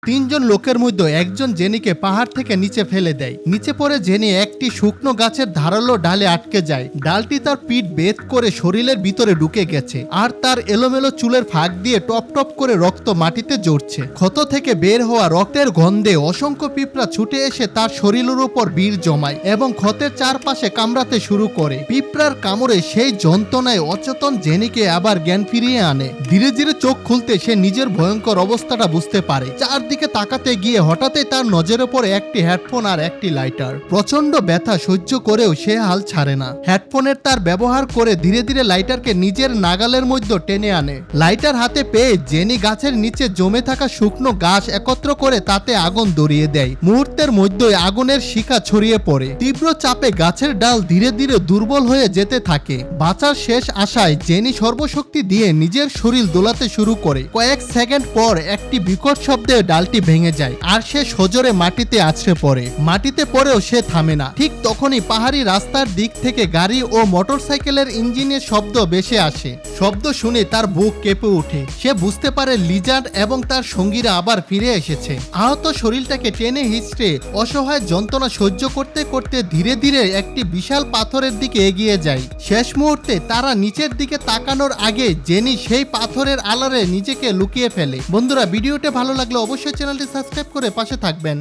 তিনজন লোকের মধ্যে একজন জেনিকে পাহাড় থেকে নিচে ফেলে দেয়। নিচে পড়ে জেনি একটি শুকনো গাছের ধারালো ডালে আটকে যায়। ডালটি তার পিঠ বেদ করে শরীরের ভিতরে ঢুকে গেছে, আর তার এলোমেলো চুলের ফাঁক দিয়ে টপ টপ করে রক্ত মাটিতে জড়ছে। ক্ষত থেকে বের হওয়া রক্তের গন্ধে অসংখ্য পিঁপড়া ছুটে এসে তার শরীরের উপর ভিড় জমায় এবং ক্ষতের চারপাশে কামড়াতে শুরু করে। পিঁপড়ার কামড়ে সেই যন্ত্রণায় অচেতন জেনিকে আবার জ্ঞান ফিরিয়ে আনে। ধীরে ধীরে চোখ খুলতে সে নিজের ভয়ঙ্কর অবস্থাটা বুঝতে পারে। চারদিকে তাকাতে গিয়ে হঠাৎই তার নজরে পড়ে একটি হেডফোন আর একটি লাইটার। প্রচন্ড ব্যথা সহ্য করেও সে হাল ছাড়ে না। হেডফোনের তার ব্যবহার করে ধীরে ধীরে লাইটারকে নিজের নাগালের মধ্যে টেনে আনে। লাইটার হাতে পেয়ে জেনি গাছের নিচে জমে থাকা শুকনো ঘাস একত্র করে তাতে আগুন ধরিয়ে দেয়। মুহূর্তের মধ্যেই আগুনের শিখা ছড়িয়ে পড়ে। তীব্র চাপে গাছের ডাল ধীরে ধীরে দুর্বল হয়ে যেতে থাকে। বাঁচার শেষ আশায় জেনি সর্বশক্তি দিয়ে নিজের শরীর দোলাতে শুরু করে। কয়েক সেকেন্ড পর একটি বিকট শব্দে ডালটি ভেঙে যায় আর সে সজোরে মাটিতে আছড়ে পড়ে। মাটিতে পড়েও সে থামে না। ঠিক তখনই পাহাড়ি রাস্তার দিক থেকে গাড়ি ও মোটরসাইকেলের ইঞ্জিনের শব্দ ভেসে আসে। শব্দ শুনে তার বুক কেঁপে ওঠে। সে বুঝতে পারে লিজার্ড এবং তার সঙ্গীরা আবার ফিরে এসেছে। আহত শরীরটাকে টেনে হিঁচড়ে অসহায় যন্ত্রণা সহ্য করতে করতে ধীরে ধীরে একটি বিশাল পাথরের দিকে এগিয়ে যায়। শেষ মুহূর্তে তারা নিচের দিকে তাকানোর আগে জেনি সেই পাথরের আড়ালে নিজেকে লুকিয়ে ফেলে। বন্ধুরা, ভিডিওটা ভালো লাগলে অবশ্যই চ্যানেলটি সাবস্ক্রাইব করে পাশে থাকবেন।